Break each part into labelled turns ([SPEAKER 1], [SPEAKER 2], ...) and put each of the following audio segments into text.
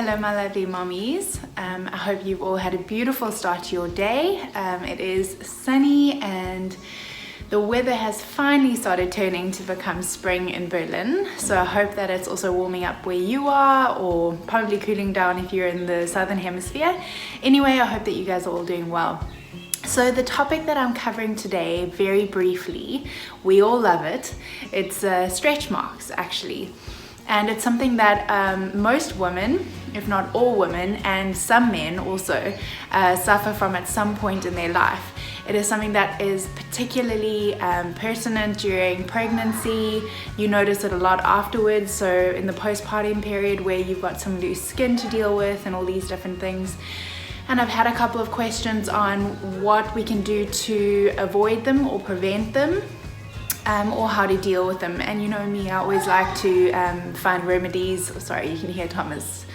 [SPEAKER 1] Hello my lovely mommies. I hope you've all had a beautiful start to your day. It is sunny and the weather has finally started turning to become spring in Berlin. So I hope that it's also warming up where you are, or probably cooling down if you're in the southern hemisphere. Anyway, I hope that you guys are all doing well. So the topic that I'm covering today, very briefly, we all love it. It's stretch marks actually. And it's something that most women, if not all women, and some men also suffer from at some point in their life. It is something that is particularly pertinent during pregnancy. You notice it a lot afterwards, so in the postpartum period where you've got some loose skin to deal with and all these different things. And I've had a couple of questions on what we can do to avoid them or prevent them. Or how to deal with them. And you know me, I always like to find remedies. Sorry, you can hear Thomas.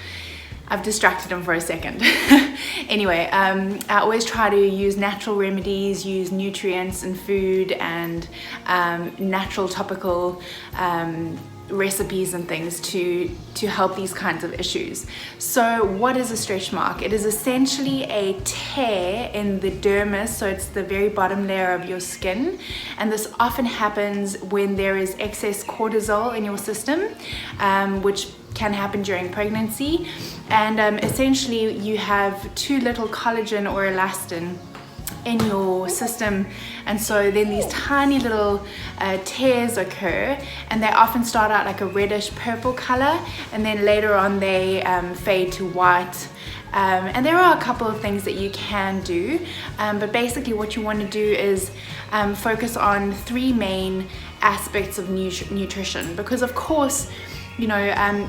[SPEAKER 1] I've distracted him for a second. Anyway, I always try to use natural remedies, use nutrients in food and natural topical recipes and things to help these kinds of issues. So what is a stretch mark? It is essentially a tear in the dermis, so it's the very bottom layer of your skin, and this often happens when there is excess cortisol in your system, which can happen during pregnancy, and essentially you have too little collagen or elastin in your system, and so then these tiny little tears occur, and they often start out like a reddish purple color, and then later on they fade to white. And there are a couple of things that you can do, but basically what you want to do is focus on three main aspects of nutrition, because of course, you know,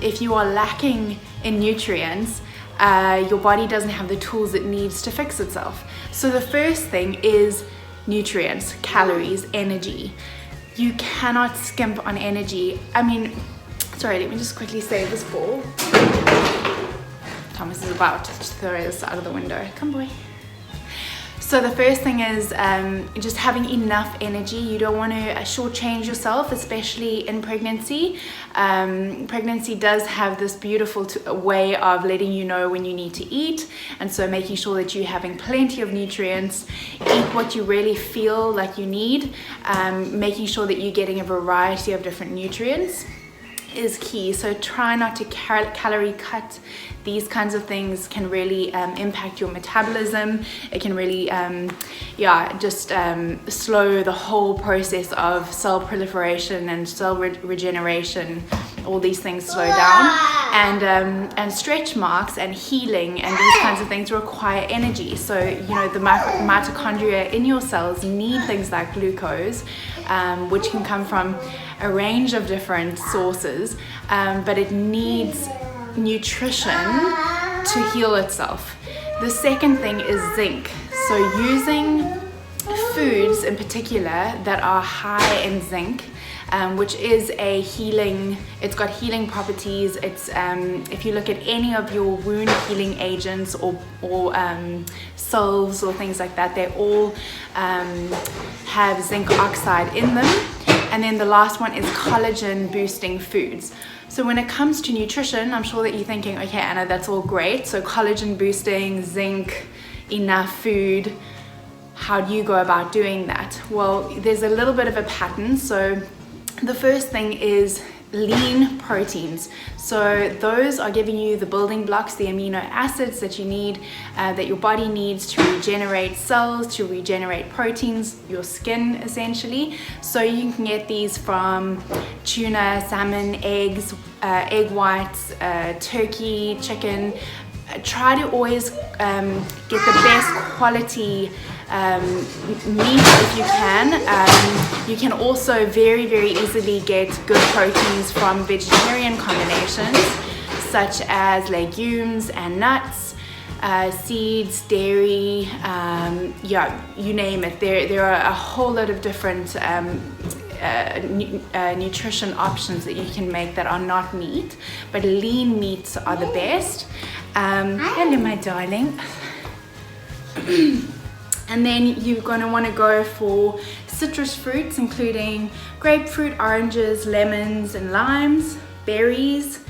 [SPEAKER 1] if you are lacking in nutrients, your body doesn't have the tools it needs to fix itself. So the first thing is nutrients, calories, energy. You cannot skimp on energy. I mean, sorry, let me just quickly save this ball. Thomas is about to throw this out of the window. Come, boy. So the first thing is just having enough energy. You don't want to shortchange yourself, especially in pregnancy. Pregnancy does have this beautiful way of letting you know when you need to eat, and so making sure that you're having plenty of nutrients, eat what you really feel like you need, making sure that you're getting a variety of different nutrients is key. So try not to calorie cut. These kinds of things can really impact your metabolism. It can really slow the whole process of cell proliferation and cell regeneration. All these things slow down, and stretch marks and healing and these kinds of things require energy. So you know, the mitochondria in your cells need things like glucose, which can come from a range of different sources, but it needs nutrition to heal itself. The second thing is zinc. So using foods in particular that are high in zinc, which is a healing, it's got healing properties. It's if you look at any of your wound healing agents or salves or things like that, they all have zinc oxide in them. And then the last one is collagen boosting foods. So when it comes to nutrition, I'm sure that you're thinking, okay, Anna, that's all great. So collagen boosting, zinc, enough food. How do you go about doing that? Well, there's a little bit of a pattern. So the first thing is lean proteins. So those are giving you the building blocks, the amino acids that you need, that your body needs to regenerate cells, to regenerate proteins, your skin essentially. So you can get these from tuna, salmon, eggs, egg whites, turkey, chicken. Try to always get the best quality meat if you can. You can also very easily get good proteins from vegetarian combinations such as legumes and nuts, seeds, dairy, you name it. There are a whole lot of different nutrition options that you can make that are not meat, but lean meats are the best. Hello my darling. And then you're going to want to go for citrus fruits, including grapefruit, oranges, lemons and limes, berries,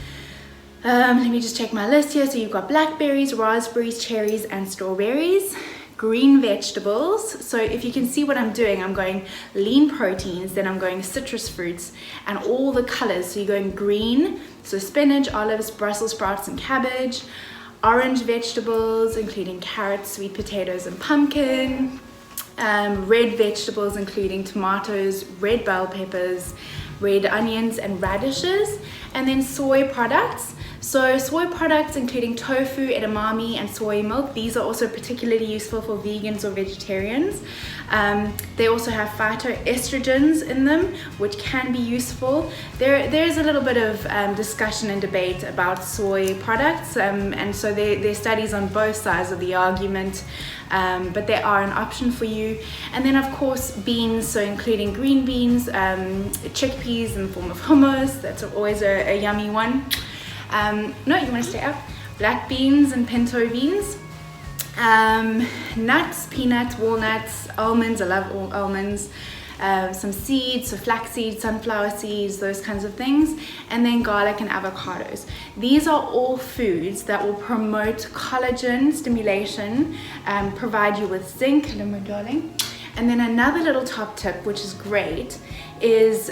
[SPEAKER 1] Let me just check my list here. So you've got blackberries, raspberries, cherries, and strawberries. Green vegetables. So if you can see what I'm doing, I'm going lean proteins, then I'm going citrus fruits and all the colors. So you're going green, so spinach, olives, Brussels sprouts, and cabbage. Orange vegetables, including carrots, sweet potatoes, and pumpkin. Red vegetables, including tomatoes, red bell peppers, red onions, and radishes. And then soy products. So soy products including tofu, edamame, and soy milk. These are also particularly useful for vegans or vegetarians. They also have phytoestrogens in them, which can be useful. There's a little bit of discussion and debate about soy products, and so there's studies on both sides of the argument, but they are an option for you. And then of course beans, so including green beans, chickpeas in the form of hummus. That's always a yummy one. No, you want to stay up. Black beans and pinto beans. Nuts, peanuts, walnuts, almonds. I love all almonds. Some seeds, so flax seeds, sunflower seeds, those kinds of things. And then garlic and avocados. These are all foods that will promote collagen stimulation, provide you with zinc. Hello, my darling. And then another little top tip, which is great, is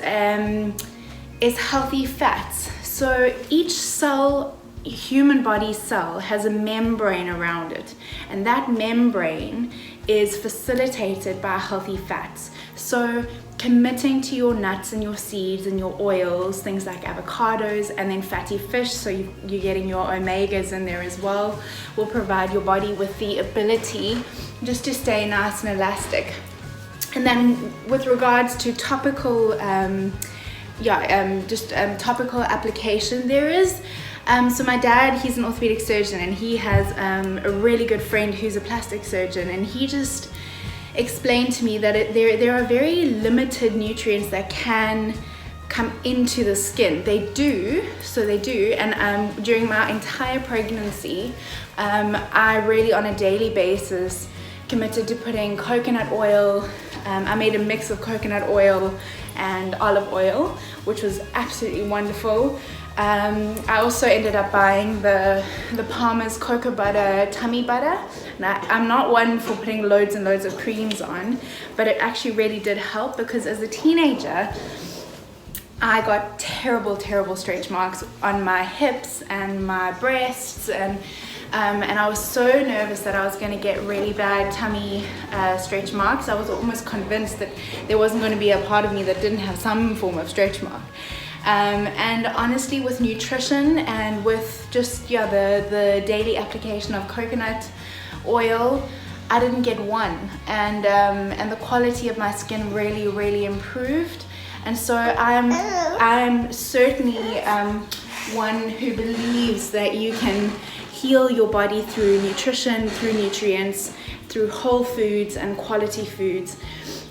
[SPEAKER 1] healthy fats. So each cell, human body cell, has a membrane around it, and that membrane is facilitated by healthy fats. So committing to your nuts and your seeds and your oils, things like avocados, and then fatty fish, so you're getting your omegas in there as well, will provide your body with the ability just to stay nice and elastic. And then with regards to topical topical application, there is so my dad, he's an orthopedic surgeon, and he has a really good friend who's a plastic surgeon, and he just explained to me that there are very limited nutrients that can come into the skin. They do, and during my entire pregnancy, I really on a daily basis committed to putting coconut oil. I made a mix of coconut oil and olive oil, which was absolutely wonderful. I also ended up buying the Palmer's cocoa butter tummy butter. Now, I'm not one for putting loads and loads of creams on, but it actually really did help, because as a teenager I got terrible stretch marks on my hips and my breasts, and I was so nervous that I was going to get really bad tummy stretch marks. I was almost convinced that there wasn't going to be a part of me that didn't have some form of stretch mark. And honestly, with nutrition and with just the daily application of coconut oil, I didn't get one, and the quality of my skin really improved. And so I'm certainly one who believes that you can heal your body through nutrition, through nutrients, through whole foods and quality foods.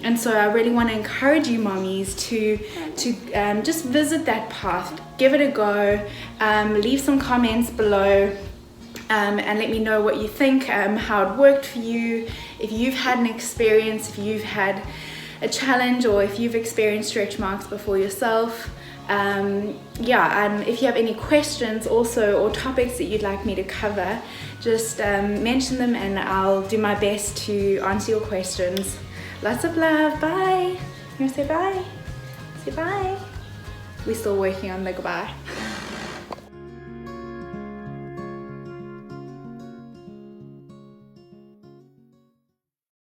[SPEAKER 1] And so I really want to encourage you mommies to just visit that path, give it a go, leave some comments below, and let me know what you think, how it worked for you, if you've had an experience, if you've had a challenge, or if you've experienced stretch marks before yourself. If you have any questions also, or topics that you'd like me to cover, just mention them and I'll do my best to answer your questions. Lots of love. Bye. You want to say bye? Say bye. We're still working on the goodbye.